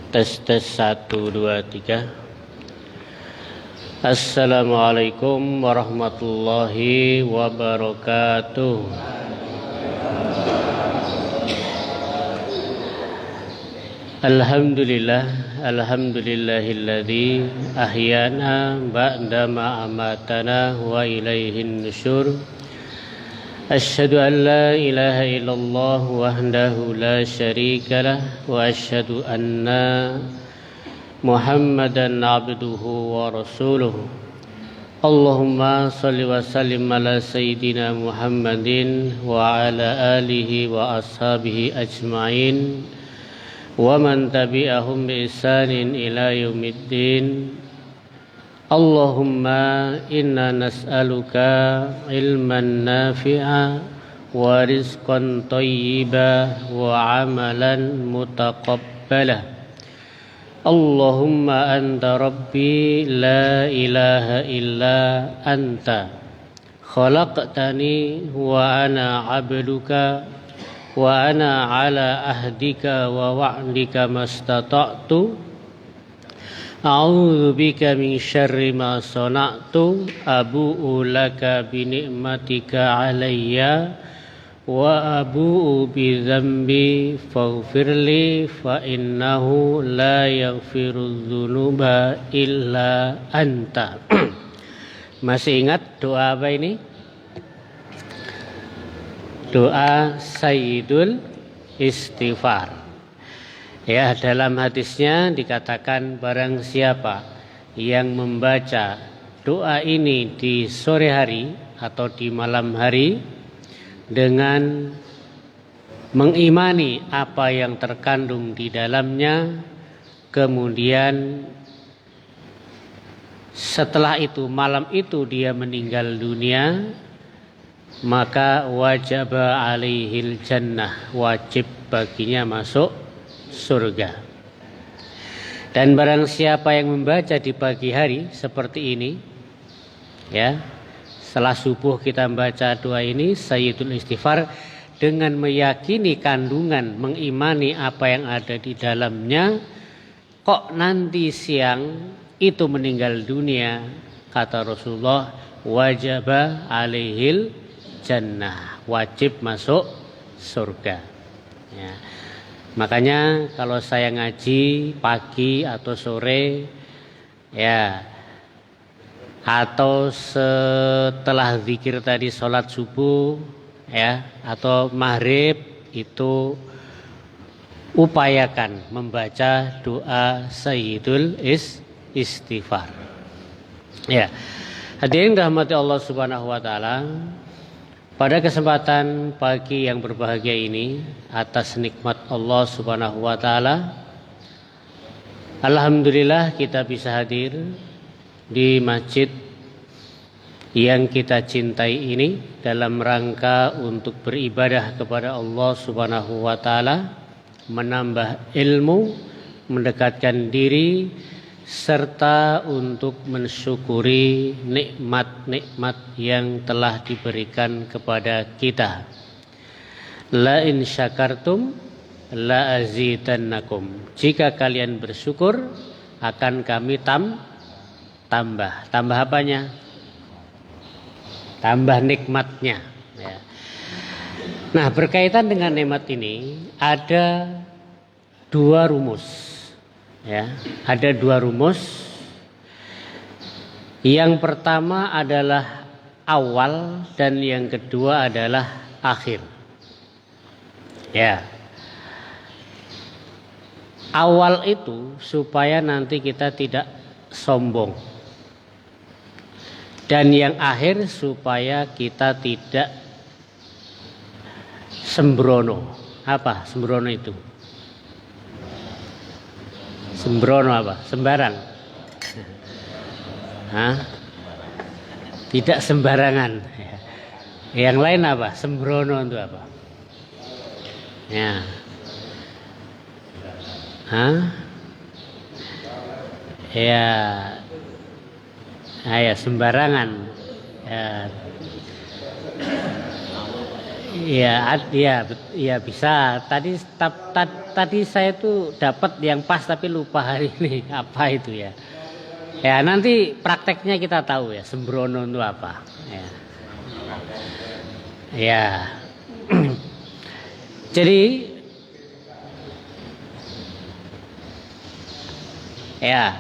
Tes tes 1 2 3. Assalamualaikum warahmatullahi wabarakatuh. Alhamdulillahilladzi ahyana ba'dama amatana wa ilaihin nusyur. Asyhadu an la ilaha illallah wahdahu la syarika lah wa asyhadu anna Muhammadan abduhu wa rasuluhu. Allahumma salli wa sallim ala sayyidina Muhammadin wa ala alihi wa ashabihi ajma'in wa man tabi'ahum bi ihsanin ila yaumiddin. Allahumma inna nas'aluka ilman nafi'a wa rizqan thayyiba wa amalan mutaqabbala. Allahumma anta rabbi la ilaha illa anta khalaqtani wa ana abduka wa ana ala ahdika wa wa'dika mastata'tu. A'udzu bika min syarri ma sana'tu abu'u laka bi ni'matika 'alayya wa abu'u bi dzambi faghfirli fa innahu la yaghfiru dzunuba illa anta. Masih ingat doa apa ini? Doa Sayyidul Istighfar. Ya, dalam hadisnya dikatakan barang siapa yang membaca doa ini di sore hari atau di malam hari dengan mengimani apa yang terkandung di dalamnya, kemudian setelah itu malam itu dia meninggal dunia, maka wajib alaihil jannah, wajib baginya masuk surga. Dan barang siapa yang membaca di pagi hari seperti ini, ya, setelah subuh kita membaca doa ini Sayyidul Istighfar dengan meyakini kandungan, mengimani apa yang ada di dalamnya, kok nanti siang itu meninggal dunia, kata Rasulullah, wajaba alaihil jannah, wajib masuk surga. Ya. Makanya kalau saya ngaji pagi atau sore, ya, atau setelah zikir tadi sholat subuh, ya, atau maghrib, itu upayakan membaca doa Sayyidul Istighfar. Ya, hadirin rahmati Allah Subhanahu wa taala. Pada kesempatan pagi yang berbahagia ini, atas nikmat Allah Subhanahu wa taala, alhamdulillah kita bisa hadir di masjid yang kita cintai ini dalam rangka untuk beribadah kepada Allah Subhanahu wa taala, menambah ilmu, mendekatkan diri, serta untuk mensyukuri nikmat-nikmat yang telah diberikan kepada kita. La in syakartum la azidannakum. Jika kalian bersyukur, akan kami tambah. Tambah apanya? Tambah nikmatnya. Ya. Nah, berkaitan dengan nikmat ini ada dua rumus. Ya, ada dua rumus. Yang pertama adalah awal dan yang kedua adalah akhir. Ya. Awal itu supaya nanti kita tidak sombong. Dan yang akhir supaya kita tidak sembrono. Apa sembrono itu? Sembrono apa? Sembarang. Hah? Tidak sembarangan. Yang lain apa? Sembrono itu apa? Ya. Hah? Ya. Ya, sembarangan. Ya. Iya bisa. Tadi saya tuh dapat yang pas tapi lupa hari ini apa itu ya. Ya nanti prakteknya kita tahu ya, sembrono itu apa. Ya. Ya. Jadi ya,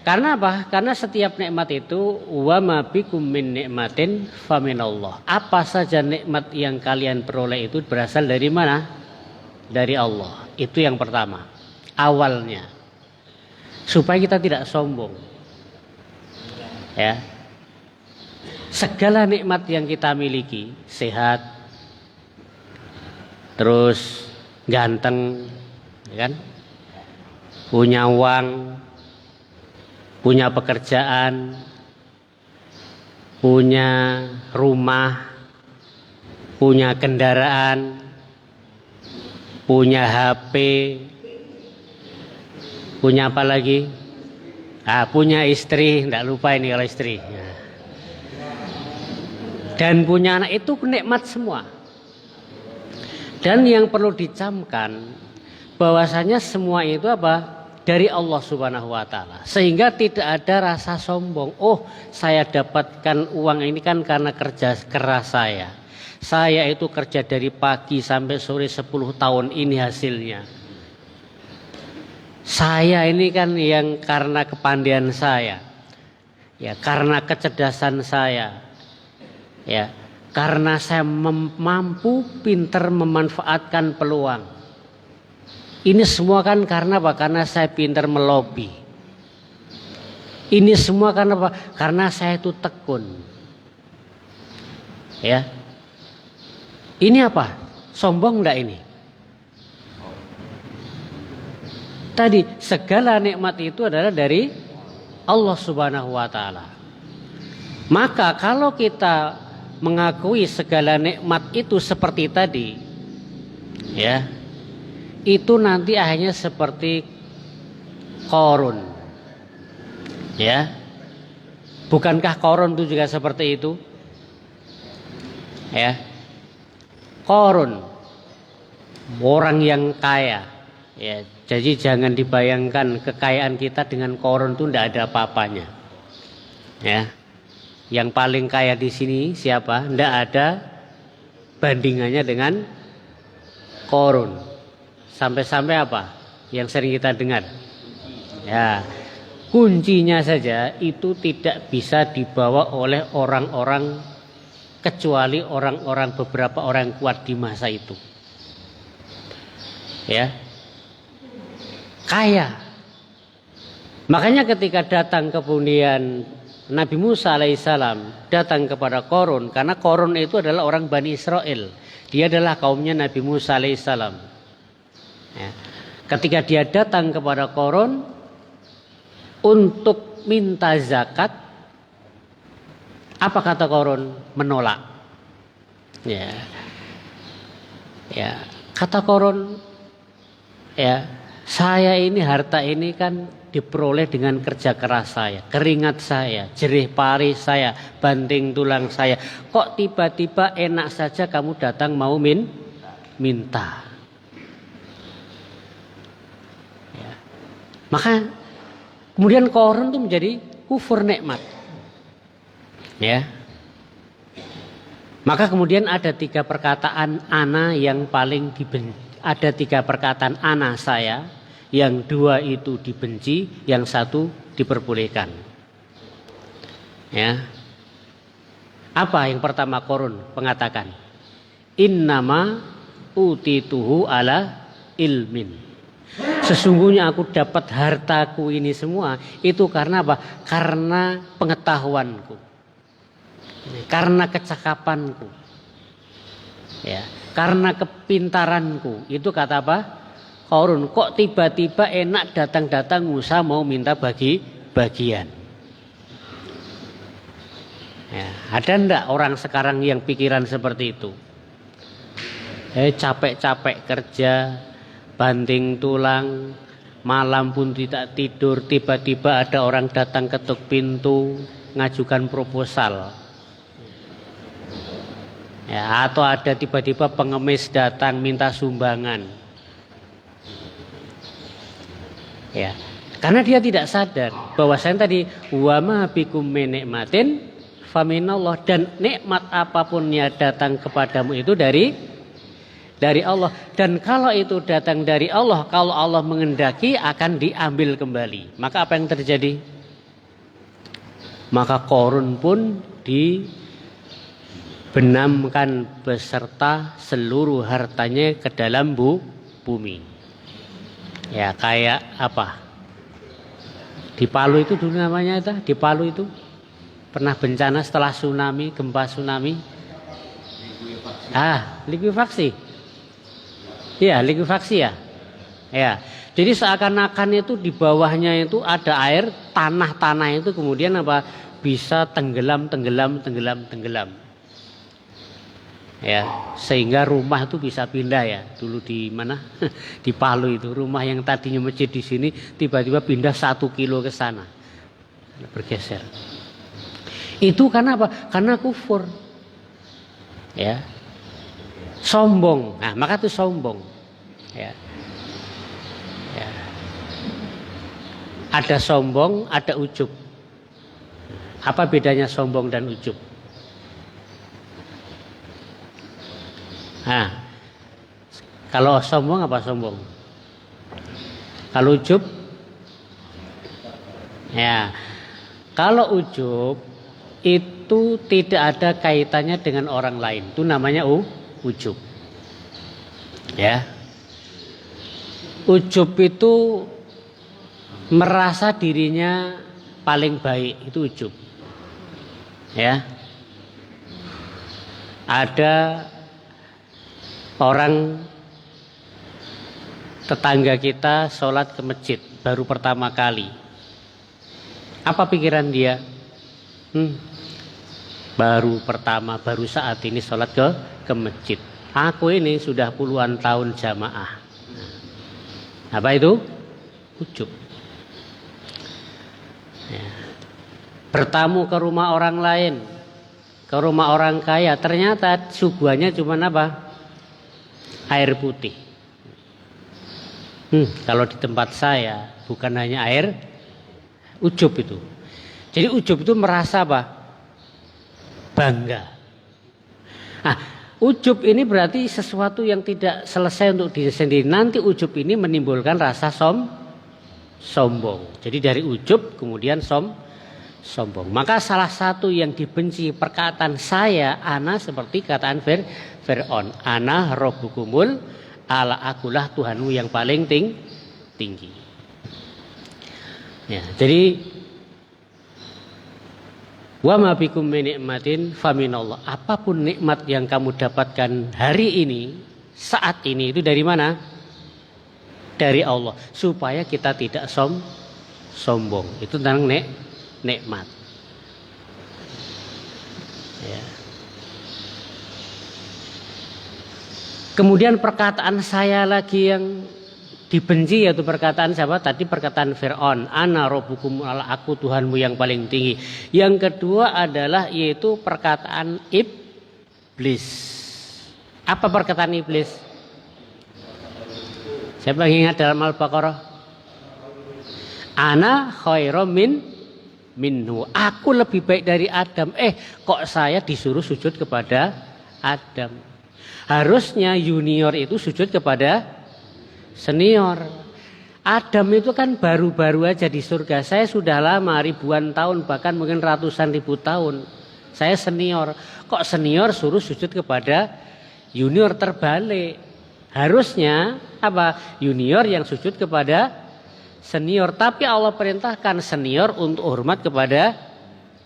karena apa? Karena setiap nikmat itu wa ma bikum min nikmatin faminallah. Apa saja nikmat yang kalian peroleh itu berasal dari mana? Dari Allah. Itu yang pertama. Awalnya. Supaya kita tidak sombong. Ya. Segala nikmat yang kita miliki, sehat, terus ganteng, ya kan? Punya uang, punya pekerjaan, punya rumah, punya kendaraan, punya HP, punya apa lagi? Punya istri, tidak lupa ini kalau istri. Dan punya anak itu nikmat semua. Dan yang perlu dicamkan bahwasanya semua itu apa? Dari Allah Subhanahu wa taala. Sehingga tidak ada rasa sombong. Oh, saya dapatkan uang ini kan karena kerja keras saya. Saya itu kerja dari pagi sampai sore 10 tahun ini hasilnya. Saya ini kan yang karena kepandaian saya. Ya, karena kecerdasan saya. Ya, karena saya mampu pintar memanfaatkan peluang. Ini semua kan karena apa? Karena saya pintar melobi. Ini semua karena apa? Karena saya itu tekun. Ya. Ini apa? Sombong enggak ini? Tadi segala nikmat itu adalah dari Allah Subhanahu wa taala. Maka kalau kita mengakui segala nikmat itu seperti tadi, ya. Itu nanti akhirnya seperti Qarun. Ya. Bukankah Qarun itu juga seperti itu? Ya. Qarun orang yang kaya. Ya, jadi jangan dibayangkan kekayaan kita dengan Qarun itu tidak ada apa-apanya. Ya. Yang paling kaya di sini siapa? Tidak ada bandingannya dengan Qarun. Sampai-sampai apa? Yang sering kita dengar. Ya, kuncinya saja itu tidak bisa dibawa oleh orang-orang kecuali orang-orang beberapa orang kuat di masa itu. Ya. Kaya. Makanya ketika datang kemudian Nabi Musa alaihissalam datang kepada Qarun, karena Qarun itu adalah orang Bani Israel. Dia adalah kaumnya Nabi Musa alaihissalam. Ya. Ketika dia datang kepada Qarun untuk minta zakat, apa kata Qarun? Menolak. Ya, ya. Kata Qarun, ya, saya ini harta ini kan diperoleh dengan kerja keras saya, keringat saya, jerih payah saya, banting tulang saya. Kok tiba-tiba enak saja kamu datang mau minta? Maka kemudian Qarun itu menjadi kufur nikmat. Ya. Maka kemudian ada 3 perkataan ana yang paling dibenci. Ada 3 perkataan ana saya, yang 2 itu dibenci, yang 1 diperbolehkan. Ya. Apa yang pertama Qarun mengatakan? Innama utituhu ala ilmin. Sesungguhnya aku dapat hartaku ini semua itu karena apa? Karena pengetahuanku, karena kecakapanku, ya, karena kepintaranku. Itu kata apa? Qarun. Kok tiba-tiba enak datang-datang Musa mau minta bagian? Ya, ada ndak orang sekarang yang pikiran seperti itu? Capek-capek kerja, banting tulang, malam pun tidak tidur, tiba-tiba ada orang datang ketuk pintu, ngajukan proposal. Ya, atau ada tiba-tiba pengemis datang minta sumbangan. Ya, karena dia tidak sadar bahwasanya tadi wa ma bikum min nikmatin faminallah, dan nikmat apapun yang datang kepadamu itu dari Allah, dan kalau itu datang dari Allah, kalau Allah mengendaki akan diambil kembali. Maka apa yang terjadi? Maka Qarun pun dibenamkan beserta seluruh hartanya ke dalam bumi. Ya, kayak apa? Di Palu itu dulu namanya itu, di Palu itu pernah bencana setelah tsunami, gempa tsunami. Likuifaksi. Iya, likuifaksi ya. Ya. Jadi seakan-akan itu di bawahnya itu ada air, tanah itu kemudian apa? Bisa tenggelam. Ya, sehingga rumah itu bisa pindah ya. Dulu di mana? Di Palu itu, rumah yang tadinya masjid di sini tiba-tiba pindah 1 kilo ke sana. Bergeser. Itu karena apa? Karena kufur. Ya. Sombong. Nah, maka itu sombong. Ya. Ya. Ada sombong, ada ujub. Apa bedanya sombong dan ujub? Nah, kalau sombong apa sombong? Kalau ujub? Ya. Kalau ujub itu tidak ada kaitannya dengan orang lain. Itu namanya ujub. Ya. Ujub itu merasa dirinya paling baik, itu ujub. Ya. Ada orang tetangga kita sholat ke masjid baru pertama kali. Apa pikiran dia? Baru saat ini sholat ke masjid. Aku ini sudah puluhan tahun jamaah. Apa itu? Ujub. Ya. Bertamu ke rumah orang lain, ke rumah orang kaya, ternyata suguhannya cuma apa? Air putih. Kalau di tempat saya bukan hanya air, ujub itu. Jadi ujub itu merasa apa? Bangga. Nah, ujub ini berarti sesuatu yang tidak selesai untuk diri sendiri. Nanti ujub ini menimbulkan rasa sombong. Jadi dari ujub kemudian sombong. Maka salah satu yang dibenci perkataan saya, ana, seperti kataan Fir'aun, ana rabbukumul ala, akulah Tuhanmu yang paling tinggi. Ya, jadi wa ma bikum min nikmatin faminallah. Apapun nikmat yang kamu dapatkan hari ini, saat ini, itu dari mana? Dari Allah. Supaya kita tidak sombong. Itu tentang nikmat. Ya. Kemudian perkataan saya lagi yang dibenci, yaitu perkataan siapa? Tadi perkataan Fir'aun, ana rabbukum ala, aku Tuhanmu yang paling tinggi. Yang kedua adalah yaitu perkataan iblis. Apa perkataan iblis? Siapa yang ingat dalam Al-Baqarah? Ana khairum minhu. Aku lebih baik dari Adam. Kok saya disuruh sujud kepada Adam? Harusnya junior itu sujud kepada senior. Adam itu kan baru-baru aja di surga. Saya sudah lama, ribuan tahun, bahkan mungkin ratusan ribu tahun. Saya senior. Kok senior suruh sujud kepada junior? Terbalik. Harusnya apa? Junior yang sujud kepada senior. Tapi Allah perintahkan senior untuk hormat kepada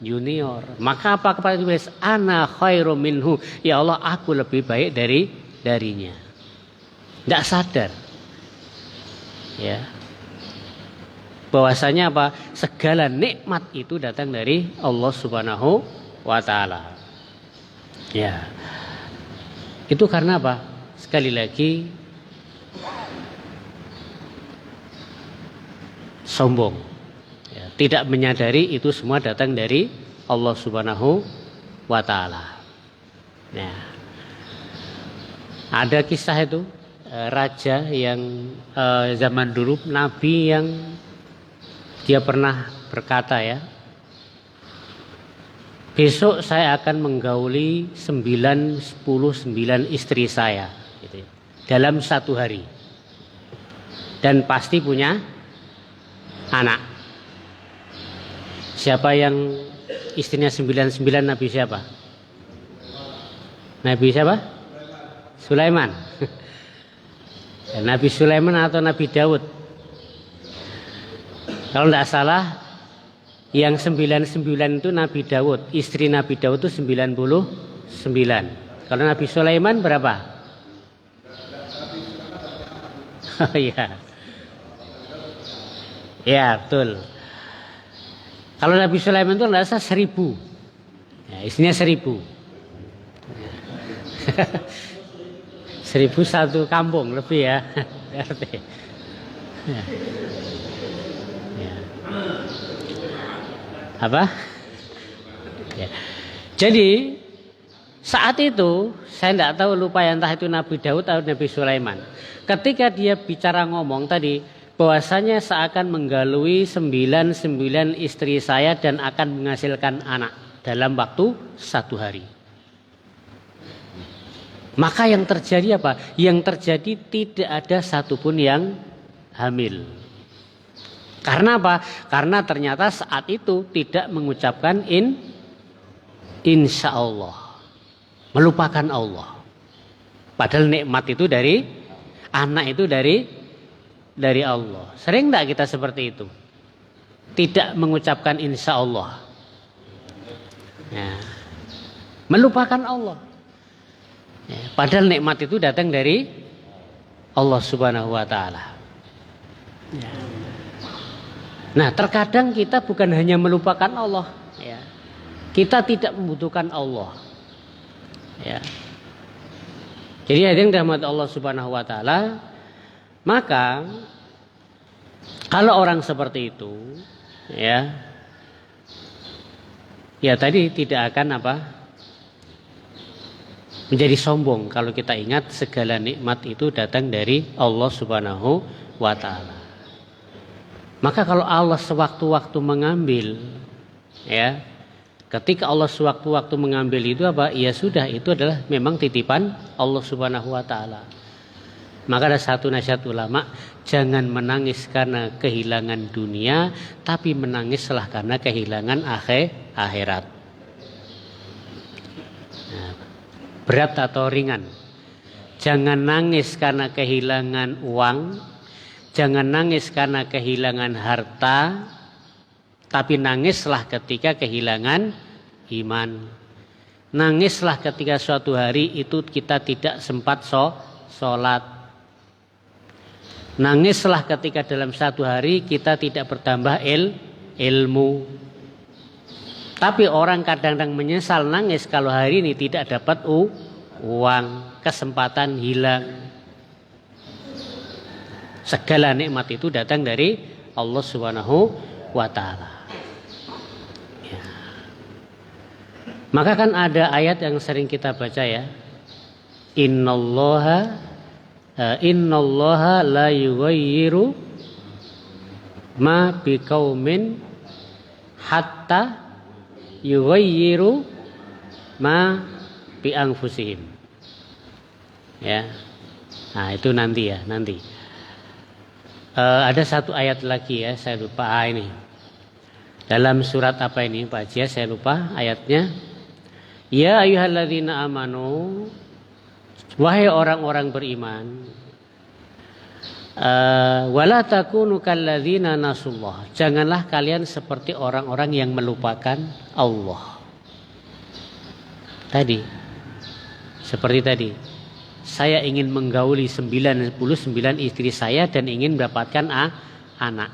junior. Maka apa kepada iblis? Ana khairum minhu. Ya Allah, aku lebih baik darinya. Tidak sadar. Ya, bahwasanya apa? Segala nikmat itu datang dari Allah Subhanahu wa taala. Ya. Itu karena apa? Sekali lagi sombong. Ya, tidak menyadari itu semua datang dari Allah Subhanahu wa taala. Nah, Ada kisah itu raja yang zaman dulu, nabi yang dia pernah berkata ya, besok saya akan menggauli 9, 10, 9 istri saya gitu ya, dalam satu hari, dan pasti punya anak. Siapa yang istrinya 99? Nabi siapa? Nabi siapa? Sulaiman. Nabi Sulaiman atau Nabi Daud? Kalau tidak salah, yang 99 itu Nabi Daud. Istri Nabi Daud itu 99. Kalau Nabi Sulaiman berapa? Oh iya. Ya betul. Kalau Nabi Sulaiman itu tidak salah 1000. Ya, istrinya 1000. 1001 kampung lebih ya. Ya. Ya. Apa? Ya. Jadi saat itu saya tidak tahu, lupa ya, entah itu Nabi Daud atau Nabi Sulaiman. Ketika dia bicara ngomong tadi, bahwasanya seakan menggalui 99 istri saya dan akan menghasilkan anak dalam waktu 1 hari. Maka yang terjadi apa? Yang terjadi tidak ada satupun yang hamil. Karena apa? Karena ternyata saat itu tidak mengucapkan insya Allah, melupakan Allah. Padahal nikmat itu dari anak itu dari Allah. Sering tidak kita seperti itu? Tidak mengucapkan insya Allah, ya, melupakan Allah. Ya, padahal nikmat itu datang dari Allah Subhanahu wa Ta'ala. Ya. Nah, terkadang kita bukan hanya melupakan Allah, ya, kita tidak membutuhkan Allah. Ya. Jadi hadirin dirahmati Allah Subhanahu wa Ta'ala, maka kalau orang seperti itu, ya tadi tidak akan apa? Menjadi sombong kalau kita ingat segala nikmat itu datang dari Allah Subhanahu wa Ta'ala. Maka kalau Allah sewaktu-waktu mengambil, ya, ketika Allah sewaktu-waktu mengambil itu apa? Ya sudah, itu adalah memang titipan Allah Subhanahu wa Ta'ala. Maka ada satu nasihat ulama, jangan menangis karena kehilangan dunia, tapi menangislah karena kehilangan akhirat. Nah, berat atau ringan? Jangan nangis karena kehilangan uang, jangan nangis karena kehilangan harta, tapi nangislah ketika kehilangan iman. Nangislah ketika suatu hari itu kita tidak sempat sholat. Nangislah ketika dalam satu hari kita tidak bertambah ilmu. Tapi orang kadang-kadang menyesal nangis kalau hari ini tidak dapat uang, kesempatan hilang. Segala nikmat itu datang dari Allah Subhanahu wa Ta'ala. Ya. Maka kan ada ayat yang sering kita baca ya. Innallaha la yughayyiru ma biqaumin hatta yughayyiru ma bi anfusihim. Ya. Nah, itu nanti ya, nanti. Ada satu ayat lagi ya, saya lupa ini. Dalam surat apa ini Pak Haji? Saya lupa ayatnya. Ya ayyuhalladzina amanu, wahai orang-orang beriman, wala takunu kalladzina nasullah, janganlah kalian seperti orang-orang yang melupakan Allah. Tadi seperti tadi, saya ingin menggauli 99 istri saya dan ingin mendapatkan anak.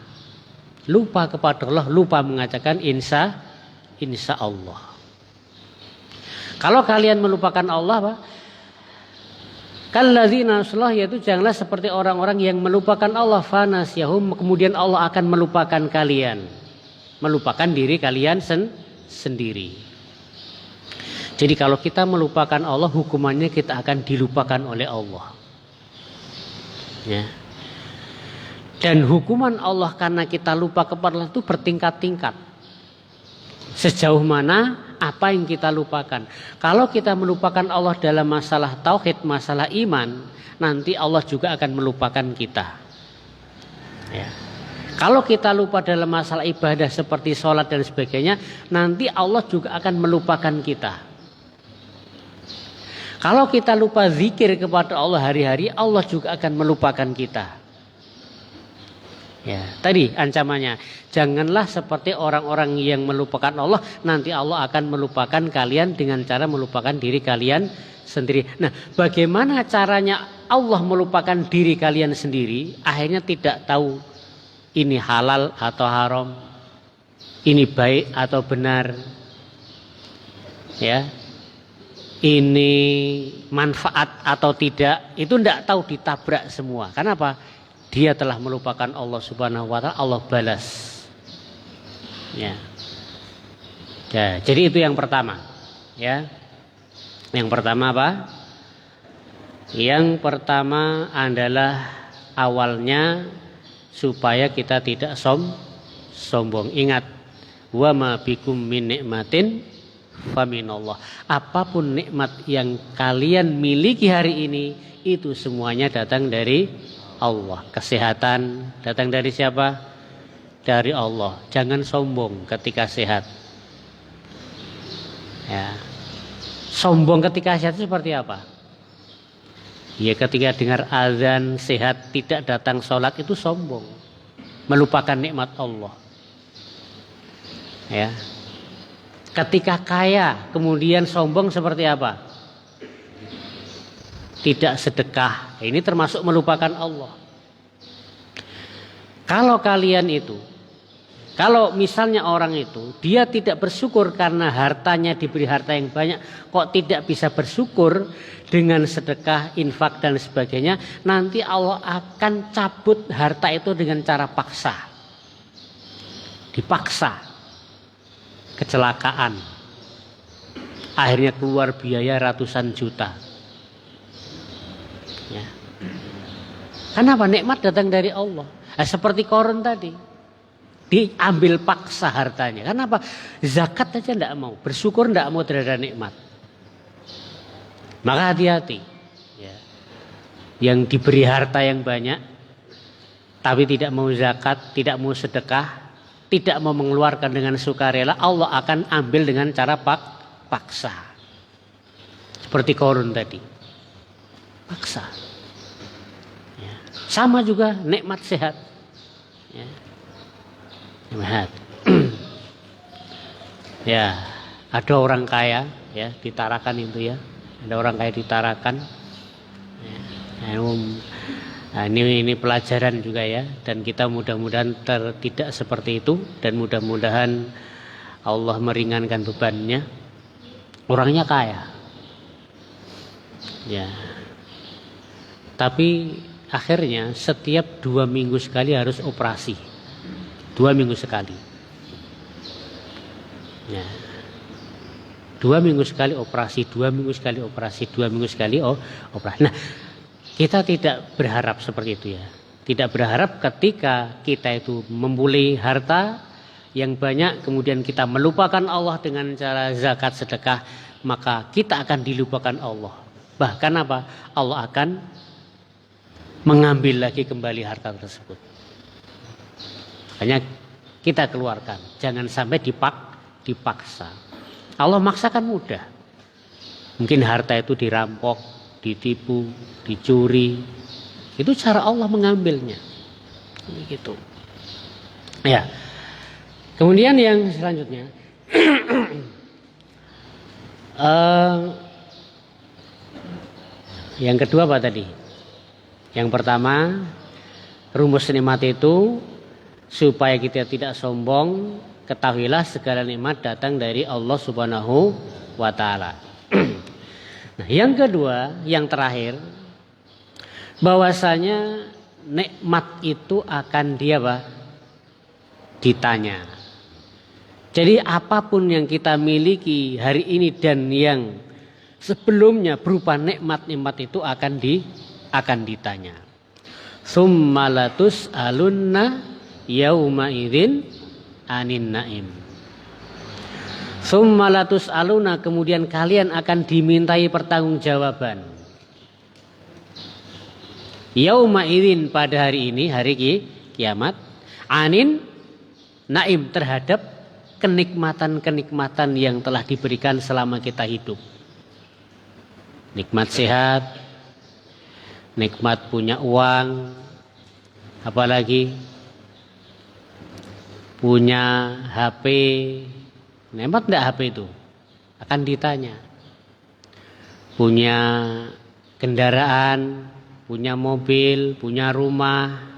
Lupa kepada Allah, lupa mengatakan insya Allah. Kalau kalian melupakan Allah, Pak, kalladzina nasullah, yaitu janganlah seperti orang-orang yang melupakan Allah, fanasyahum, kemudian Allah akan melupakan kalian, melupakan diri kalian sendiri. Jadi kalau kita melupakan Allah, hukumannya kita akan dilupakan oleh Allah. Ya. Dan hukuman Allah karena kita lupa kepada Allah itu bertingkat-tingkat. Sejauh mana apa yang kita lupakan. Kalau kita melupakan Allah dalam masalah tauhid, masalah iman, nanti Allah juga akan melupakan kita. Ya. Kalau kita lupa dalam masalah ibadah seperti sholat dan sebagainya, nanti Allah juga akan melupakan kita. Kalau kita lupa zikir kepada Allah hari-hari, Allah juga akan melupakan kita. Ya, tadi ancamannya, janganlah seperti orang-orang yang melupakan Allah, nanti Allah akan melupakan kalian dengan cara melupakan diri kalian sendiri. Nah, bagaimana caranya Allah melupakan diri kalian sendiri? Akhirnya tidak tahu ini halal atau haram, ini baik atau benar, ya, ini manfaat atau tidak, itu tidak tahu, ditabrak semua. Kenapa? Dia telah melupakan Allah Subhanahu wa Ta'ala, Allah balas. Ya. Ya, jadi itu yang pertama. Ya. Yang pertama apa? Yang pertama adalah awalnya supaya kita tidak sombong. Ingat, wa ma bikum min nikmatin faminallah. Apapun nikmat yang kalian miliki hari ini, itu semuanya datang dari Allah. Kesehatan datang dari siapa? Dari Allah. Jangan sombong ketika sehat. Ya. Sombong ketika sehat itu seperti apa? Ya, ketika dengar azan sehat tidak datang sholat, itu sombong, melupakan nikmat Allah. Ya. Ketika kaya kemudian sombong seperti apa? Tidak sedekah, ini termasuk melupakan Allah. Kalau kalian itu, kalau misalnya orang itu dia tidak bersyukur karena hartanya diberi harta yang banyak, kok tidak bisa bersyukur dengan sedekah, infak dan sebagainya, nanti Allah akan cabut harta itu dengan cara paksa. Dipaksa. Kecelakaan. Akhirnya keluar biaya ratusan juta. Ya. Kenapa? Nikmat datang dari Allah. Nah, seperti Korun tadi, diambil paksa hartanya. Kenapa? Zakat aja tidak mau, bersyukur tidak mau terhadap nikmat. Maka hati-hati. Ya. Yang diberi harta yang banyak, tapi tidak mau zakat, tidak mau sedekah, tidak mau mengeluarkan dengan sukarela, Allah akan ambil dengan cara paksa. Seperti Korun tadi. Paksa. Ya. Sama juga nikmat sehat. Ya. Nikmat. Ya, ada orang kaya ya di Tarakan itu ya. Ada orang kaya di Tarakan. Ya. Nah, ini pelajaran juga ya, dan kita mudah-mudahan tidak seperti itu, dan mudah-mudahan Allah meringankan bebannya. Orangnya kaya. Ya. Tapi akhirnya setiap 2 minggu sekali harus operasi. 2 minggu sekali. Ya. 2 minggu sekali operasi, 2 minggu sekali operasi, 2 minggu sekali operasi. Nah, kita tidak berharap seperti itu ya. Tidak berharap ketika kita itu membeli harta yang banyak, kemudian kita melupakan Allah dengan cara zakat sedekah, maka kita akan dilupakan Allah. Bahkan apa? Allah akan mengambil lagi kembali harta tersebut. Makanya kita keluarkan, jangan sampai dipaksa. Allah maksakan mudah. Mungkin harta itu dirampok, ditipu, dicuri. Itu cara Allah mengambilnya. Begitu. Ya. Kemudian yang selanjutnya, yang kedua apa tadi? Yang pertama, rumus nikmat itu supaya kita tidak sombong, ketahuilah segala nikmat datang dari Allah Subhanahu wa Ta'ala. Nah, yang kedua, yang terakhir, bahwasanya nikmat itu akan ditanya. Jadi apapun yang kita miliki hari ini dan yang sebelumnya berupa nikmat-nikmat itu akan ditanya. Summalatus alunna yauma idzin anin naim. Summalatus aluna, kemudian kalian akan dimintai pertanggungjawaban. Yauma idzin, pada hari ini, hari kiamat, anin naim, terhadap kenikmatan-kenikmatan yang telah diberikan selama kita hidup. Nikmat sehat, nikmat punya uang, apalagi punya HP. Nikmat enggak HP itu? Akan ditanya. Punya kendaraan, punya mobil, punya rumah.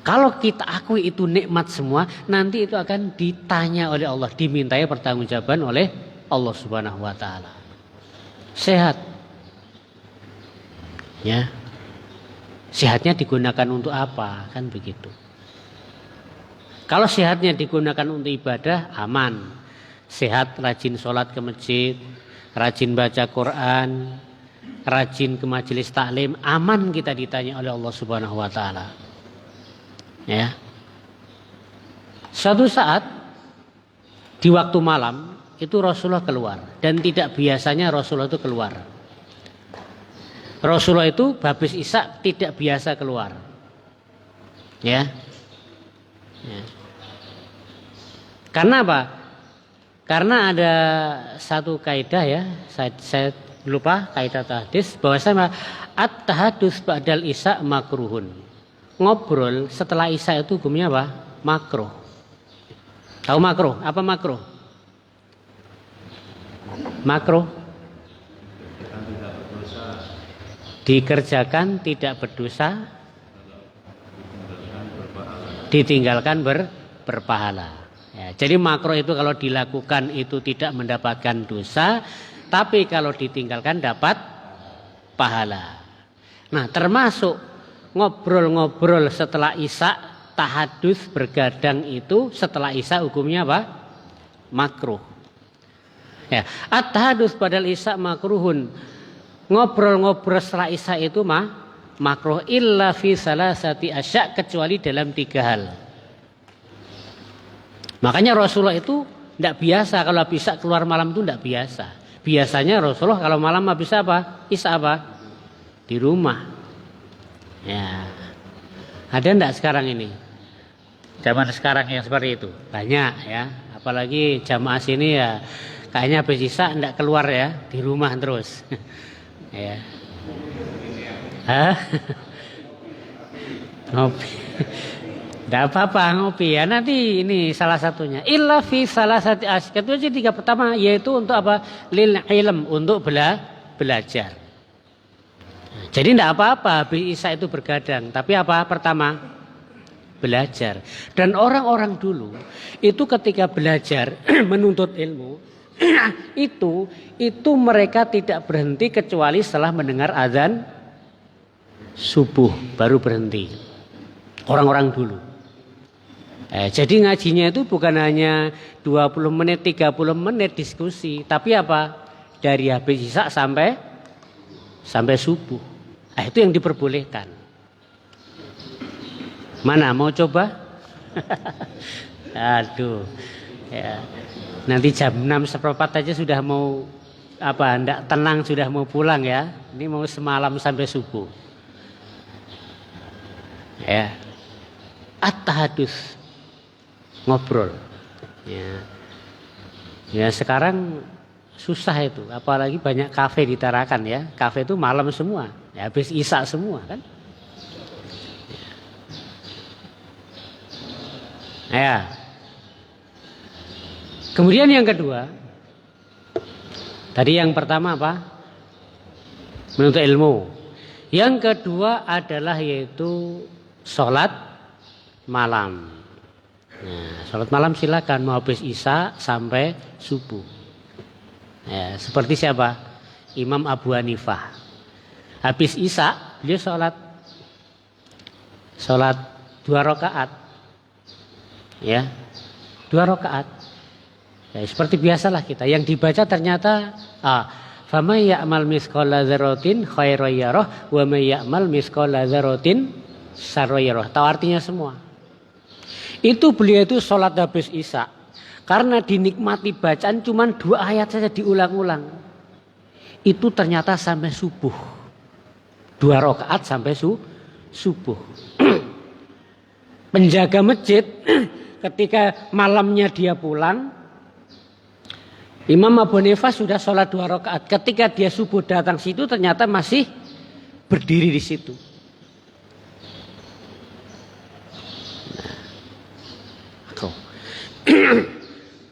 Kalau kita akui itu nikmat semua, nanti itu akan ditanya oleh Allah, dimintai pertanggungjawaban oleh Allah Subhanahu wa taala. Sehat. Ya. Sehatnya digunakan untuk apa? Kan begitu. Kalau sehatnya digunakan untuk ibadah, aman. Sehat, rajin sholat ke masjid, rajin baca Quran, rajin ke majelis taklim, aman kita ditanya oleh Allah Subhanahu wa taala. Ya. Suatu saat di waktu malam itu Rasulullah keluar, dan tidak biasanya Rasulullah itu keluar. Rasulullah itu habis Isya tidak biasa keluar. Ya. Ya. Karena apa? Karena ada satu kaidah, ya, saya lupa kaidah hadis, bahwasanya at-tahadus ba'dal Isya makruhun. Ngobrol setelah Isya itu hukumnya apa? Makruh. Tahu makruh? Apa makruh? Makruh dikerjakan tidak berdosa, ditinggalkan berpahala. Ya, jadi makruh itu kalau dilakukan itu tidak mendapatkan dosa, tapi kalau ditinggalkan dapat pahala. Nah, termasuk ngobrol-ngobrol setelah Isya, tahadus bergadang itu setelah Isya hukumnya apa? Makruh. Ya, at-tahadus padal Isya makruhun. Ngobrol-ngobrol setelah Isya itu makruh illa fi salasati asya, kecuali dalam 3 hal. Makanya Rasulullah itu tidak biasa kalau bisa keluar malam, itu tidak biasa. Biasanya Rasulullah kalau malam bisa apa? Isya apa? Di rumah. Ya. Ada enggak sekarang ini? Zaman sekarang yang seperti itu banyak, ya. Apalagi jamaah sini ya kayaknya habis Isya enggak keluar, ya, di rumah terus. Ya. Hah? Ngopi. Tidak apa-apa ngopi, ya, nanti ini salah satunya. Illa fi salasati asy, itu aja 3 pertama, yaitu untuk apa? Lil ilm, untuk belajar. Jadi tidak apa-apa habis Isya itu bergadang, tapi apa? Pertama, belajar. Dan orang-orang dulu itu ketika belajar menuntut ilmu itu mereka tidak berhenti kecuali setelah mendengar azan subuh baru berhenti. Orang-orang dulu. Jadi ngajinya itu bukan hanya 20 menit, 30 menit diskusi, tapi apa? Dari habis Isya sampai subuh. Itu yang diperbolehkan. Mana mau coba? Aduh. Ya. Nanti jam 6:15 aja sudah mau ndak tenang, sudah mau pulang, ya. Ini mau semalam sampai subuh. Ya. At-tahadus, ngobrol. Ya sekarang susah itu, apalagi banyak kafe di Tarakan, ya. Kafe itu malam semua, ya, habis Isya semua kan. Ya. Kemudian yang kedua, tadi yang pertama apa? Menuntut ilmu. Yang kedua adalah yaitu sholat malam. Nah, sholat malam silakan mau habis Isya sampai subuh. Ya, seperti siapa? Imam Abu Hanifah. Habis Isya beliau sholat 2 rakaat. Ya. 2 rakaat. Ya, seperti biasalah kita. Yang dibaca ternyata faman ya'mal mithqala dzarratin khairan yarah wa may ya'mal mithqala dzarratin syarran yarah. Tahu artinya semua. Itu beliau itu sholat habis Isya. Karena dinikmati bacaan cuman 2 ayat saja diulang-ulang. Itu ternyata sampai subuh. 2 rakaat sampai subuh. Penjaga masjid ketika malamnya dia pulang, Imam Abu Hanifah sudah sholat 2 rakaat. Ketika dia subuh datang situ ternyata masih berdiri di situ.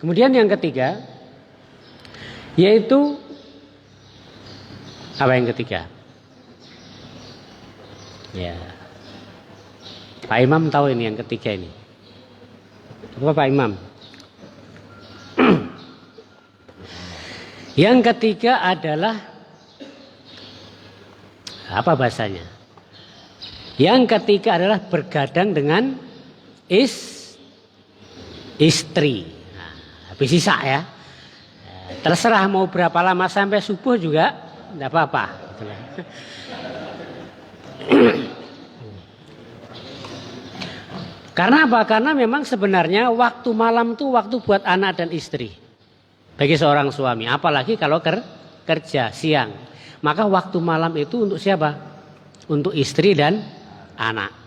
Kemudian yang ketiga, yaitu apa yang ketiga? Ya, Pak Imam tahu ini yang ketiga ini. Apa Pak Imam? Yang ketiga adalah apa bahasanya? Yang ketiga adalah bergadang dengan istri. Nah, habis Isya ya. Terserah mau berapa lama sampai subuh juga tidak apa-apa. Karena apa? Karena memang sebenarnya waktu malam itu waktu buat anak dan istri. Bagi seorang suami, apalagi kalau kerja siang. Maka waktu malam itu untuk siapa? Untuk istri dan anak.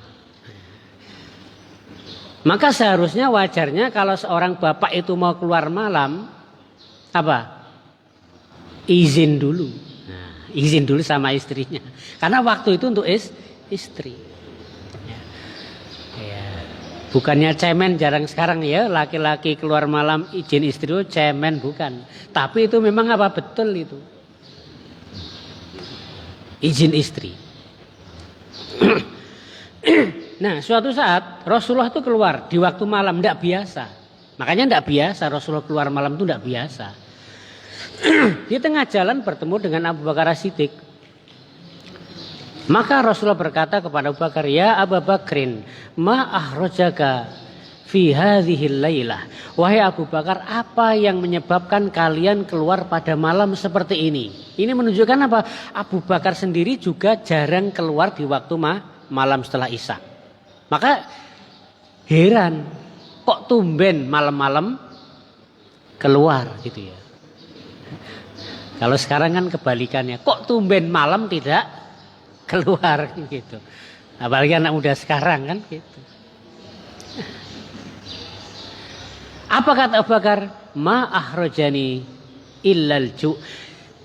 Maka seharusnya wajarnya kalau seorang bapak itu mau keluar malam, apa? Izin dulu. Nah, izin dulu sama istrinya. Karena waktu itu untuk istri. Bukannya cemen jarang sekarang ya, laki-laki keluar malam izin istri itu cemen, bukan. Tapi itu memang apa betul itu. Izin istri. Nah, suatu saat Rasulullah itu keluar di waktu malam, tidak biasa. Makanya tidak biasa Rasulullah keluar malam itu tidak biasa. Di tengah jalan bertemu dengan Abu Bakar As-Siddiq. Maka Rasulullah berkata kepada Abu Bakar, "Ya Abu Bakrin, ma ahrajaka fi hadhil lailah." Wahai Abu Bakar, apa yang menyebabkan kalian keluar pada malam seperti ini? Ini menunjukkan apa? Abu Bakar sendiri juga jarang keluar di waktu malam setelah Isya. Maka heran, kok tumben malam-malam keluar gitu ya. Kalau sekarang kan kebalikannya, kok tumben malam tidak keluar gitu. Apalagi anak muda sekarang kan gitu. Apa kata Abu Bakar? Ma ahrajani illal ju'.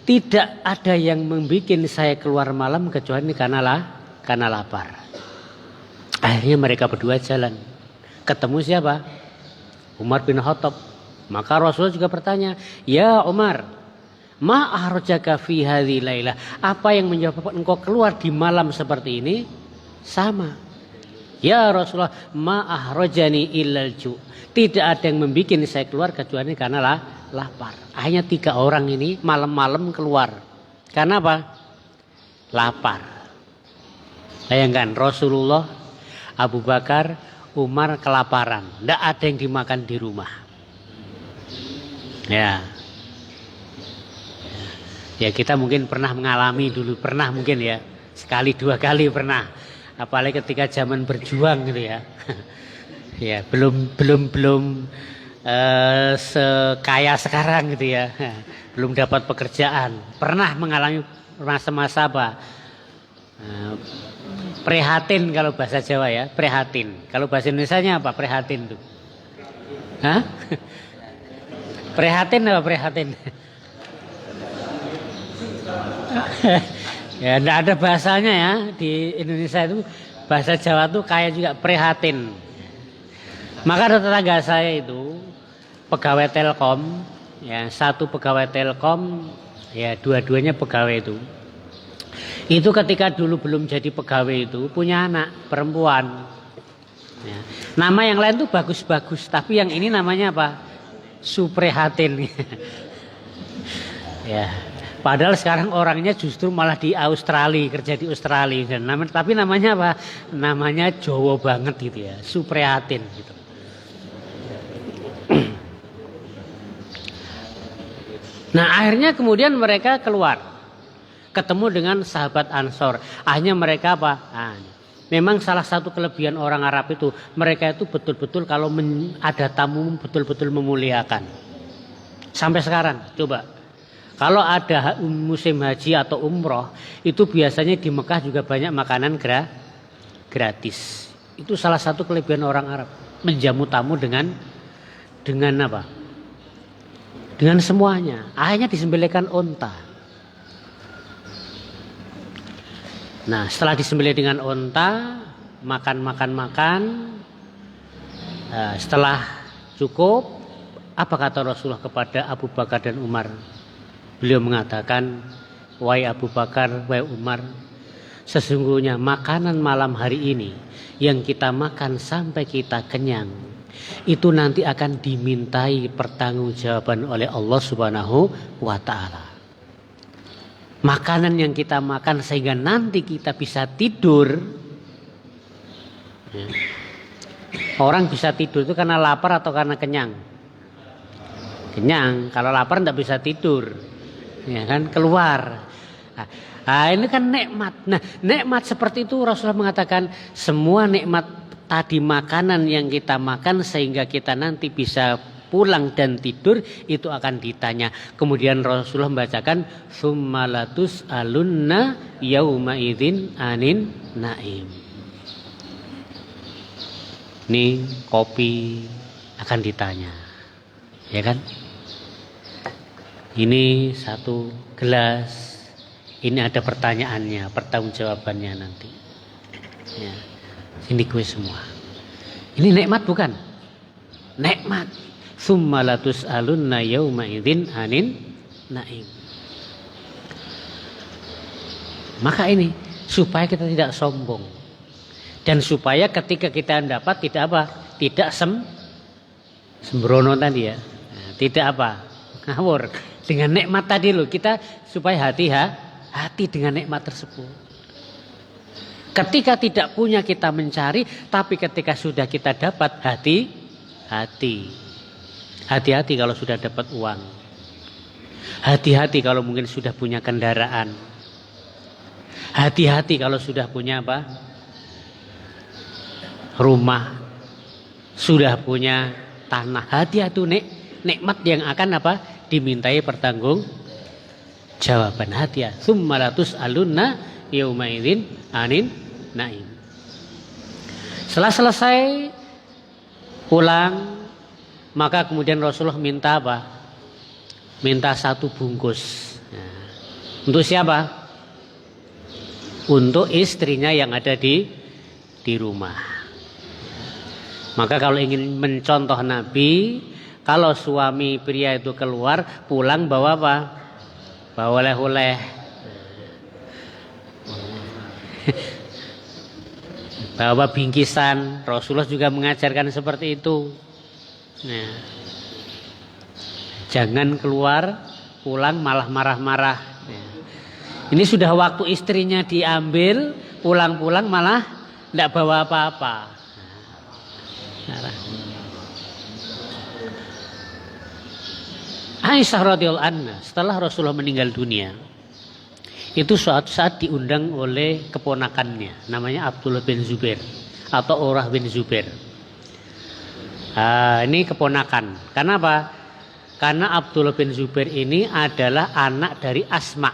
Tidak ada yang membuat saya keluar malam kecuali karena lapar. Akhirnya mereka berdua jalan. Ketemu siapa? Umar bin Khattab. Maka Rasulullah juga bertanya, "Ya Umar, ma ahrajaka fi hadhil lailah." Apa yang menyebabkan engkau keluar di malam seperti ini? Sama. Ya Rasulullah, ma ahrajani illal ju'. Tidak ada yang membuat saya keluar kecuali karena lapar. Hanya 3 orang ini malam-malam keluar. Karena apa? Lapar. Bayangkan Rasulullah, Abu Bakar, Umar kelaparan. Tidak ada yang dimakan di rumah. Ya. Ya kita mungkin pernah mengalami dulu, pernah mungkin ya. Sekali 2 kali pernah. Apalagi ketika zaman berjuang gitu ya. Ya, belum sekaya sekarang gitu ya. Belum dapat pekerjaan. Pernah mengalami masa-masa apa? Prihatin kalau bahasa Jawa ya, prihatin. Kalau bahasa Indonesianya apa? Prihatin tuh. Hah? Prihatin apa prihatin? Ya enggak ada bahasanya ya di Indonesia itu, bahasa Jawa tuh kayak juga prihatin. Maka ada tetangga saya itu pegawai Telkom, ya satu pegawai Telkom, ya dua-duanya pegawai itu. Itu ketika dulu belum jadi pegawai itu punya anak perempuan. Ya. Nama yang lain tuh bagus-bagus, tapi yang ini namanya apa? Suprihatin. Ya. Padahal sekarang orangnya justru malah di Australia, kerja di Australia. Tapi namanya apa? Namanya Jawa banget gitu ya, Suprihatin gitu. Nah akhirnya kemudian mereka keluar, ketemu dengan sahabat Ansor. Akhirnya mereka apa? Memang salah satu kelebihan orang Arab itu, mereka itu betul-betul kalau ada tamu betul-betul memuliakan. Sampai sekarang, coba. Kalau ada musim haji atau umroh, itu biasanya di Mekah juga banyak makanan gratis. Itu salah satu kelebihan orang Arab, menjamu tamu dengan apa? Dengan semuanya. Akhirnya disembelihkan unta. Nah, setelah disembelih dengan unta, makan. Setelah cukup, apa kata Rasulullah kepada Abu Bakar dan Umar? Beliau mengatakan, wahai Abu Bakar, wahai Umar, sesungguhnya makanan malam hari ini yang kita makan sampai kita kenyang, itu nanti akan dimintai pertanggungjawaban oleh Allah Subhanahu wa Ta'ala. Makanan yang kita makan sehingga nanti kita bisa tidur. Orang bisa tidur itu karena lapar atau karena kenyang? Kenyang. Kalau lapar tidak bisa tidur, ya kan, keluar. Nah, ini kan nikmat. Nah, nikmat seperti itu Rasulullah mengatakan semua nikmat tadi makanan yang kita makan sehingga kita nanti bisa pulang dan tidur itu akan ditanya. Kemudian Rasulullah membacakan summalatus alunna yauma idzin anin naim. Ini kopi akan ditanya, ya kan? Ini satu gelas, ini ada pertanyaannya, pertanggungjawabannya nanti. Ya. Ini kue semua. Ini nikmat bukan? Nikmat. Summalatus alunna yauma idzin anin naim. Maka ini supaya kita tidak sombong dan supaya ketika kita dapat tidak apa? Tidak sembrono tadi ya. Nah, tidak apa? Ngawur dengan nikmat tadi loh, kita supaya hati dengan nikmat tersebut. Ketika tidak punya kita mencari, tapi ketika sudah kita dapat hati-hati kalau sudah dapat uang. Hati-hati kalau mungkin sudah punya kendaraan. Hati-hati kalau sudah punya apa? Rumah. Sudah punya tanah. Hati-hati nikmat yang akan apa? Dimintai pertanggung jawaban. Hati-hati. Summalatus alunna yauma idzin anin naim. Setelah selesai pulang, maka kemudian Rasulullah minta apa? Minta 1 bungkus. Nah, untuk siapa? Untuk istrinya yang ada di rumah. Maka kalau ingin mencontoh Nabi, kalau suami pria itu keluar, pulang bawa apa? Bawa oleh-oleh. Bawa bingkisan. Rasulullah juga mengajarkan seperti itu. Nah, jangan keluar pulang malah marah-marah. Ini sudah waktu istrinya diambil, pulang-pulang malah tidak bawa apa-apa. Aisyah radhiyallahu anha setelah Rasulullah meninggal dunia, itu suatu saat diundang oleh keponakannya, namanya Abdullah bin Zubair atau Urwah bin Zubair. Ini keponakan. Karena apa? Karena Abdullah bin Zubair ini adalah anak dari Asma.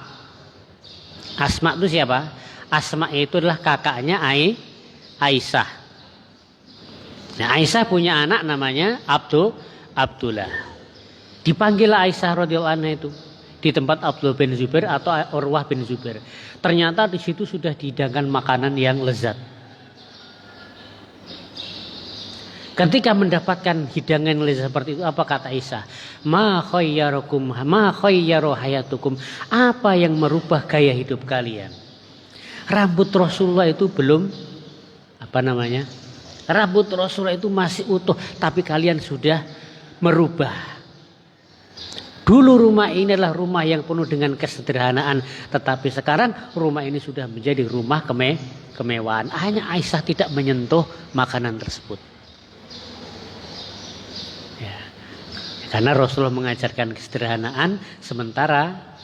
Asma itu siapa? Asma itu adalah kakaknya Aisyah. Nah, Aisyah punya anak namanya Abdullah. Dipanggil Aisyah radhiyallahu anha itu di tempat Abdullah bin Zubair atau Urwah bin Zubair. Ternyata di situ sudah dihidangkan makanan yang lezat. Ketika mendapatkan hidangan lezat seperti itu, apa kata Aisyah? Ma khayyaru hayatukum. Apa yang merubah gaya hidup kalian? Rambut Rasulullah itu belum Rambut Rasulullah itu masih utuh, tapi kalian sudah merubah. Dulu rumah ini adalah rumah yang penuh dengan kesederhanaan, tetapi sekarang rumah ini sudah menjadi rumah kemewahan. Hanya Aisyah tidak menyentuh makanan tersebut. Karena Rasulullah mengajarkan kesederhanaan, sementara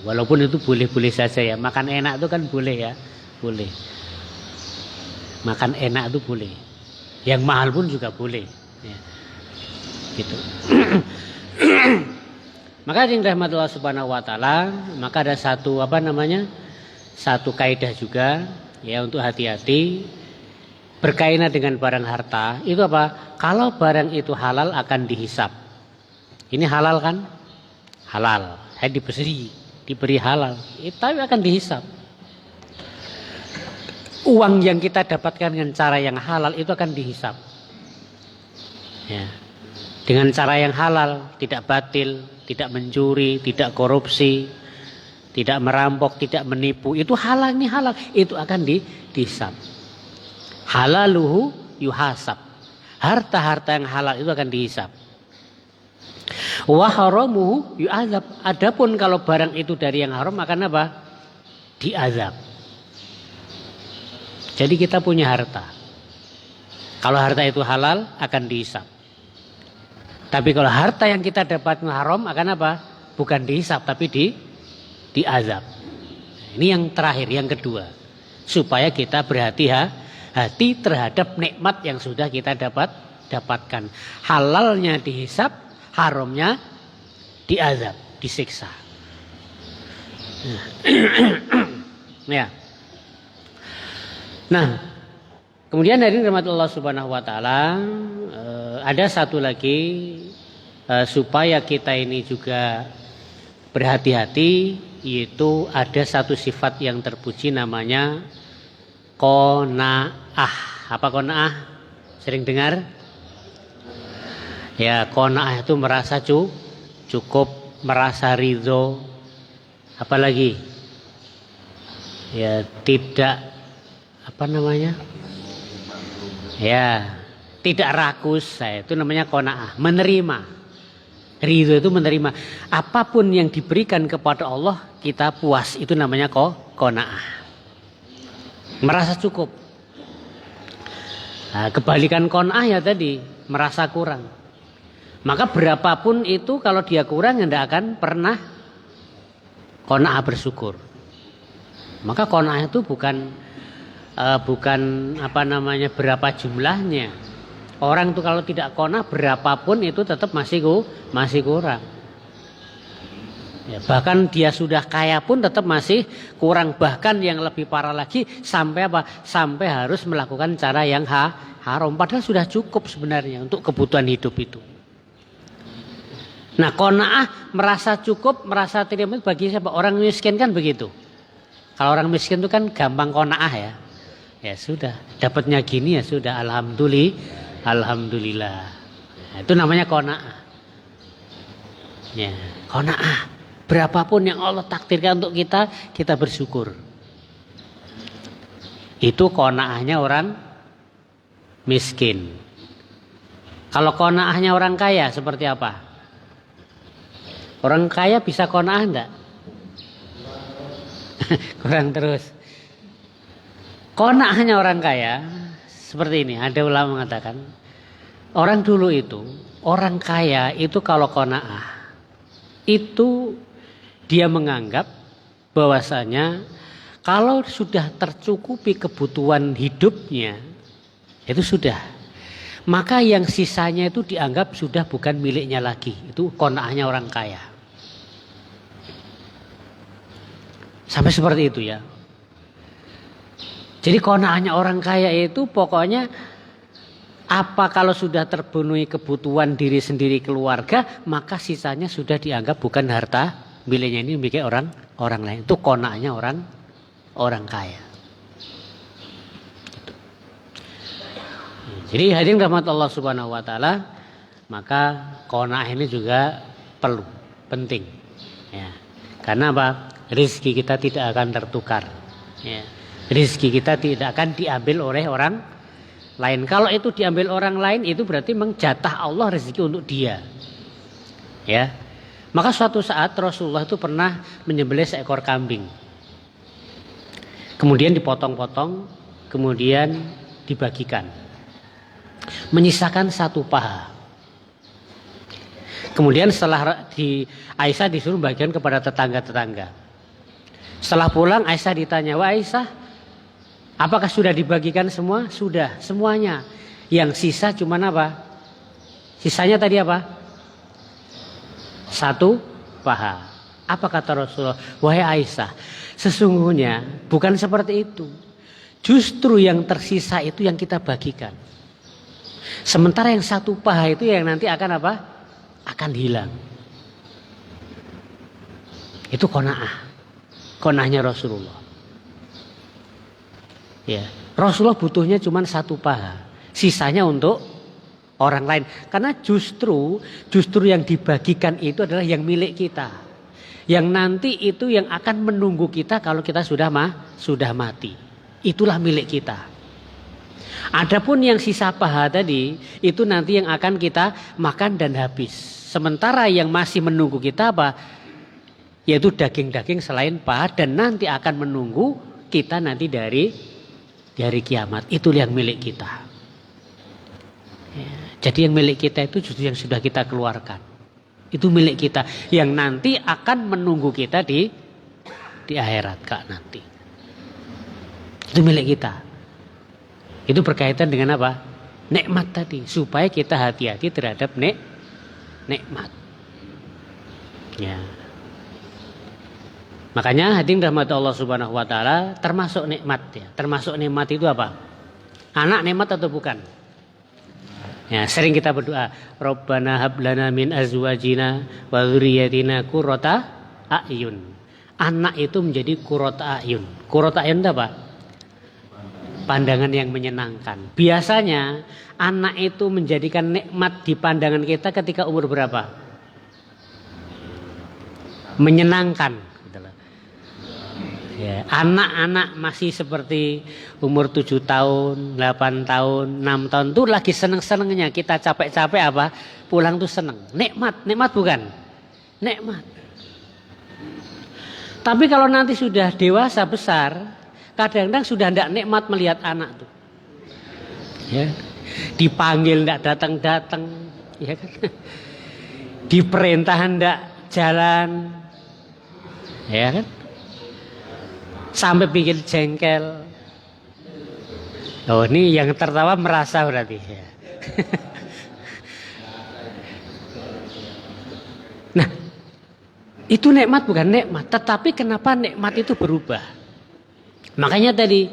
walaupun itu boleh-boleh saja ya. Makan enak itu kan boleh ya, boleh. Makan enak itu boleh. Yang mahal pun juga boleh. Ya. Gitu. Maka yang rahmat Allah Subhanahu Wa Taala, maka ada satu kaidah juga ya untuk hati-hati berkaitan dengan barang harta. Itu apa? Kalau barang itu halal akan dihisap. Ini halal kan? Halal. Saya diberi halal. Tapi akan dihisap. Uang yang kita dapatkan dengan cara yang halal itu akan dihisap. Ya. Dengan cara yang halal, tidak batil, tidak mencuri, tidak korupsi, tidak merampok, tidak menipu. Itu halal, ini halal. Itu akan dihisap. Halaluhu yuhasab. Harta-harta yang halal itu akan dihisap. Wa haramuhu yu'adzab. Adapun kalau barang itu dari yang haram akan apa? Diazab. Jadi kita punya harta. Kalau harta itu halal akan dihisap. Tapi kalau harta yang kita dapat haram akan apa? Bukan dihisap tapi diazab. Ini yang terakhir, yang kedua. Supaya kita berhati-hati terhadap nikmat yang sudah kita dapatkan. Halalnya dihisap, haramnya diazab, disiksa. Ya. Nah, kemudian dari rahmat Allah Subhanahu Wa Taala ada satu lagi supaya kita ini juga berhati-hati, yaitu ada satu sifat yang terpuji namanya qanaah. Apa qanaah? Sering dengar? Ya, qanaah itu merasa cukup, merasa ridho. Apalagi? Ya, tidak Ya, tidak rakus. Itu namanya qanaah, menerima. Ridho itu menerima. Apapun yang diberikan kepada Allah, kita puas. Itu namanya qanaah. Merasa cukup. Nah, kebalikan qanaah ya tadi, merasa kurang. Maka berapapun itu kalau dia kurang, tidak akan pernah qanaah bersyukur. Maka qanaah itu bukan berapa jumlahnya. Orang itu kalau tidak qanaah berapapun itu tetap masih kurang. Ya, bahkan dia sudah kaya pun tetap masih kurang. Bahkan yang lebih parah lagi sampai apa? Sampai harus melakukan cara yang haram. Padahal sudah cukup sebenarnya untuk kebutuhan hidup itu. Nah, qanaah merasa cukup, merasa terima bagi siapa? Orang miskin kan begitu. Kalau orang miskin itu kan gampang qanaah ya. Ya sudah, dapatnya gini ya sudah, alhamdulillah. Nah, itu namanya qanaah. Ya, qanaah. Berapapun yang Allah takdirkan untuk kita bersyukur. Itu qanaahnya orang miskin. Kalau qanaahnya orang kaya seperti apa? Orang kaya bisa qanaah enggak? Kurang terus. Qanaahnya orang kaya seperti ini. Ada ulama mengatakan orang dulu itu, orang kaya itu kalau qanaah itu dia menganggap bahwasanya kalau sudah tercukupi kebutuhan hidupnya itu sudah, maka yang sisanya itu dianggap sudah bukan miliknya lagi. Itu qanaahnya orang kaya. Sampai seperti itu ya. Jadi qanaahnya orang kaya itu pokoknya apa kalau sudah terpenuhi kebutuhan diri sendiri, keluarga, maka sisanya sudah dianggap bukan harta miliknya, ini milik orang lain. Itu qanaahnya orang kaya. Jadi hadirin rahmat Allah Subhanahu Wa Taala, maka qanaah ini juga perlu, penting. Ya. Karena apa? Rezeki kita tidak akan tertukar. Ya. Rezeki kita tidak akan diambil oleh orang lain. Kalau itu diambil orang lain, itu berarti menjatah Allah rezeki untuk dia. Ya. Maka suatu saat Rasulullah itu pernah menyembelih seekor kambing. Kemudian dipotong-potong, kemudian dibagikan. Menyisakan satu paha. Kemudian setelah Aisyah disuruh bagian kepada tetangga-tetangga. Setelah pulang Aisyah ditanya, "Wah Aisyah, apakah sudah dibagikan semua?" "Sudah, semuanya. Yang sisa cuman apa?" "Sisanya tadi apa?" "1 paha." Apa kata Rasulullah? "Wahai Aisyah, sesungguhnya bukan seperti itu. Justru yang tersisa itu yang kita bagikan. Sementara yang 1 paha itu yang nanti akan apa? Akan hilang." Itu qanaah. Qanaahnya Rasulullah. Ya, Rasulullah butuhnya cuma 1 paha. Sisanya untuk orang lain. Karena justru yang dibagikan itu adalah yang milik kita. Yang nanti itu yang akan menunggu kita kalau kita sudah mati. Itulah milik kita. Adapun yang sisa paha tadi itu nanti yang akan kita makan dan habis. Sementara yang masih menunggu kita apa? Yaitu daging-daging selain paha dan nanti akan menunggu kita nanti dari kiamat. Itu yang milik kita. Ya, jadi yang milik kita itu justru yang sudah kita keluarkan. Itu milik kita yang nanti akan menunggu kita di akhirat Kak nanti. Itu milik kita. Itu berkaitan dengan apa? Nikmat tadi, supaya kita hati-hati terhadap nikmat. Ya. Makanya hadirin rahmat Allah Subhanahu wa taala termasuk nikmat ya. Termasuk nikmat itu apa? Anak nikmat atau bukan? Ya, sering kita berdoa, Rabbana hab lana min azwajina wa dzurriyyatina qurrata a'yun. Anak itu menjadi qurrata a'yun. Qurrata a'yun itu apa? Pandangan yang menyenangkan. Biasanya anak itu menjadikan nikmat di pandangan kita ketika umur berapa? Menyenangkan. Ya, anak-anak masih seperti umur 7 tahun, 8 tahun, 6 tahun tuh lagi seneng-senengnya. Kita capek-capek apa? Pulang tuh seneng. Nikmat bukan? Nikmat. Tapi kalau nanti sudah dewasa besar, kadang-kadang sudah tidak nikmat melihat anak tuh. Ya. Dipanggil tidak datang-datang, ya kan? Diperintah tidak jalan. Ya kan? Sampai bikin jengkel. Oh ini yang tertawa merasa berarti ya. Nah itu nikmat bukan nikmat. Tetapi kenapa nikmat itu berubah? Makanya tadi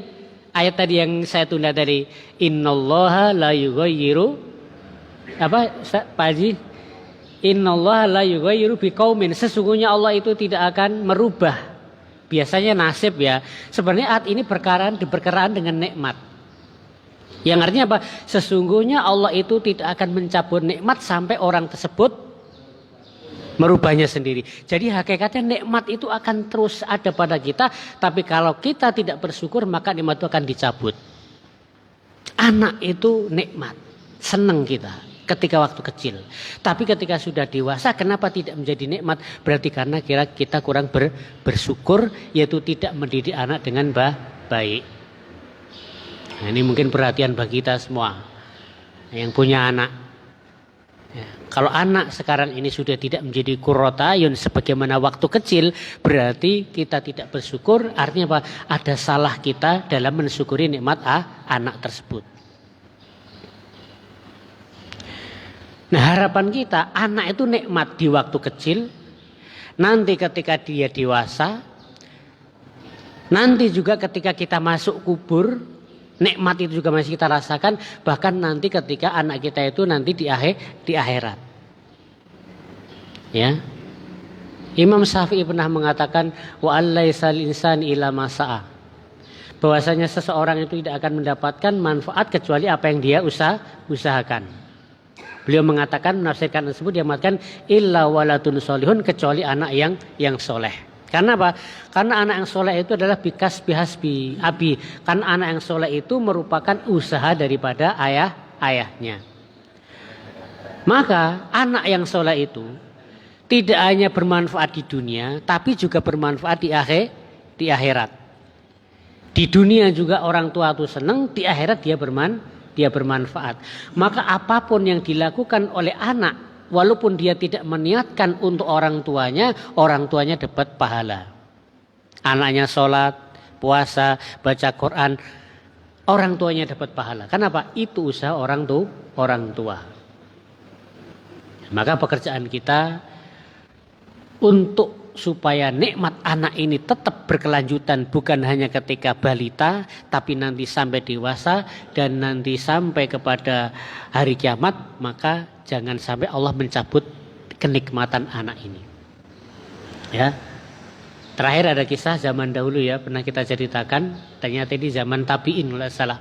ayat tadi yang saya tunda tadi, innallaha la yughayyiru apa Pak Haji? Innallaha la yughayyiru biqaumin. Sesungguhnya Allah itu tidak akan merubah. Biasanya nasib ya. Sebenarnya ayat ini berkenaan dengan nikmat. Yang artinya apa? Sesungguhnya Allah itu tidak akan mencabut nikmat sampai orang tersebut merubahnya sendiri. Jadi hakikatnya nikmat itu akan terus ada pada kita. Tapi kalau kita tidak bersyukur maka nikmat itu akan dicabut. Anak itu nikmat. Senang kita ketika waktu kecil. Tapi ketika sudah dewasa kenapa tidak menjadi nikmat? Berarti karena kita kurang bersyukur, yaitu tidak mendidik anak dengan baik. Nah, ini mungkin perhatian bagi kita semua yang punya anak. Ya, kalau anak sekarang ini sudah tidak menjadi qurrata a'yun sebagaimana waktu kecil, berarti kita tidak bersyukur. Artinya apa? Ada salah kita dalam mensyukuri nikmat anak tersebut. Nah harapan kita anak itu nikmat di waktu kecil. Nanti ketika dia dewasa. Nanti juga ketika kita masuk kubur. Nikmat itu juga masih kita rasakan. Bahkan nanti ketika anak kita itu nanti di akhirat. Ya. Imam Syafi'i pernah mengatakan wa allaisal insani illa ma sa'a. Bahwasanya seseorang itu tidak akan mendapatkan manfaat kecuali apa yang dia usahakan. Beliau mengatakan menafsirkan tersebut dia mengatakan illa waladun solihun, kecuali anak yang soleh. Karena apa? Karena anak yang soleh itu adalah bikas bihasbi abi. Karena anak yang soleh itu merupakan usaha daripada ayahnya. Maka anak yang soleh itu tidak hanya bermanfaat di dunia, tapi juga bermanfaat di akhirat. Di dunia juga orang tua itu senang, di akhirat dia bermanfaat. Maka apapun yang dilakukan oleh anak walaupun dia tidak meniatkan untuk orang tuanya dapat pahala. Anaknya sholat, puasa, baca Quran, orang tuanya dapat pahala. Kenapa? Itu usaha orang tua. Maka pekerjaan kita untuk supaya nikmat anak ini tetap berkelanjutan, bukan hanya ketika balita, tapi nanti sampai dewasa dan nanti sampai kepada hari kiamat, maka jangan sampai Allah mencabut kenikmatan anak ini. Ya. Terakhir ada kisah zaman dahulu ya, pernah kita ceritakan, ternyata ini zaman tabi'in kalau salah.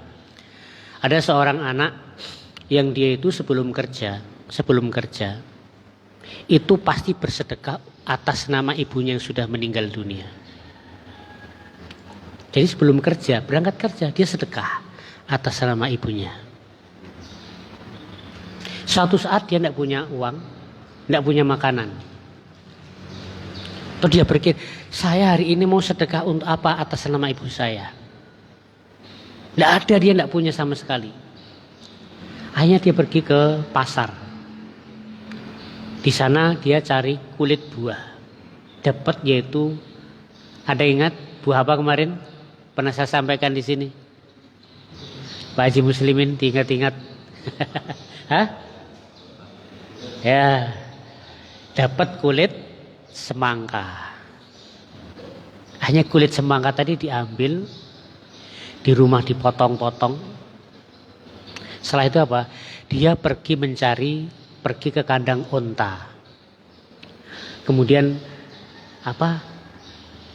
Ada seorang anak yang dia itu sebelum kerja itu pasti bersedekah atas nama ibunya yang sudah meninggal dunia. Jadi sebelum berangkat kerja dia sedekah atas nama ibunya. Suatu saat dia tidak punya uang, tidak punya makanan. Terus dia berpikir, saya hari ini mau sedekah untuk apa atas nama ibu saya? Tidak ada, dia tidak punya sama sekali. Akhirnya dia pergi ke pasar. Di sana dia cari kulit buah. Dapat yaitu, ada ingat buah apa kemarin? Pernah saya sampaikan di sini. Pak Haji Muslimin diingat-ingat. Hah? Ya. Dapat kulit semangka. Hanya kulit semangka tadi diambil, di rumah dipotong-potong. Setelah itu apa? Dia pergi ke kandang onta. Kemudian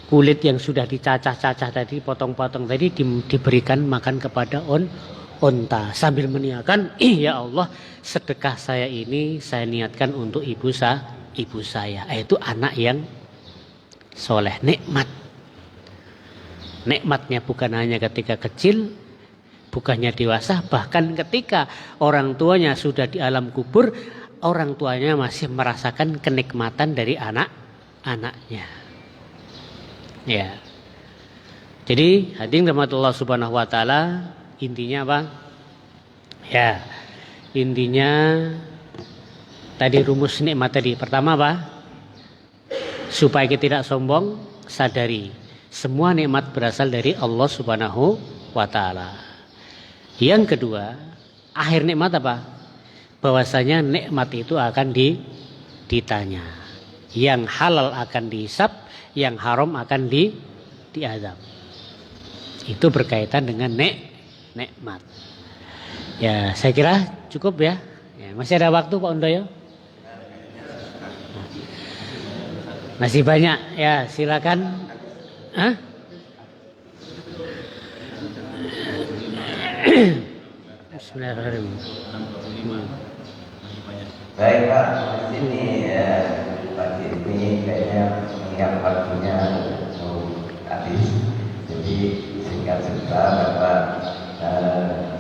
kulit yang sudah dicacah-cacah tadi, potong-potong tadi diberikan makan kepada onta sambil meniatkan, ya Allah, sedekah saya ini saya niatkan untuk ibu saya. Itu anak yang soleh. Nikmatnya bukan hanya ketika kecil, bukannya dewasa, bahkan ketika orang tuanya sudah di alam kubur, orang tuanya masih merasakan kenikmatan dari anaknya. Ya. Jadi hadirin rahmatullah subhanahu wa ta'ala, intinya apa? Ya. Intinya tadi rumus nikmat tadi. Pertama apa? Supaya kita tidak sombong, sadari semua nikmat berasal dari Allah subhanahu wa ta'ala. Yang kedua, akhir nikmat apa? Bahwasanya nikmat itu akan ditanya. Yang halal akan dihisab, yang haram akan diazab. Itu berkaitan dengan nikmat. Ya, saya kira cukup ya. Masih ada waktu Pak Undoyo? Masih banyak ya, silakan. Hah? Bismillahirrahmanirrahim. Baik Pak, di sini pagi ini kayaknya mengingat waktunya habis. Jadi singkat cerita Bapak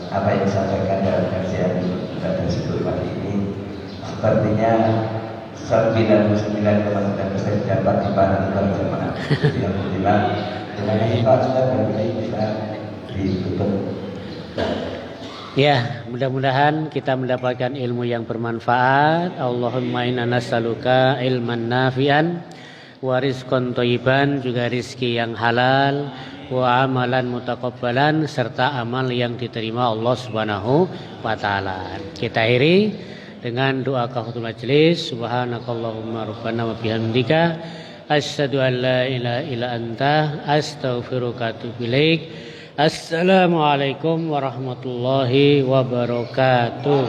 apa yang disampaikan dalam kajian pada situ pagi ini sepertinya 99,9% dapat dipahami oleh jemaah. Alhamdulillah. Terima kasih Pak, sudah berarti bisa ditutup. Ya, mudah-mudahan kita mendapatkan ilmu yang bermanfaat. Allahumma inna nas'aluka ilman nafi'an wa rizqan thayyiban, juga rizki yang halal, wa amalan mutaqabbalan, serta amal yang diterima Allah Subhanahu wa taala. Kita akhiri dengan doa kafatul majlis. Subhanakallahumma rabbana wa bihamdika asyhadu an la ilaha illa anta astaghfiruka wa atubu ilaik. Assalamualaikum warahmatullahi wabarakatuh.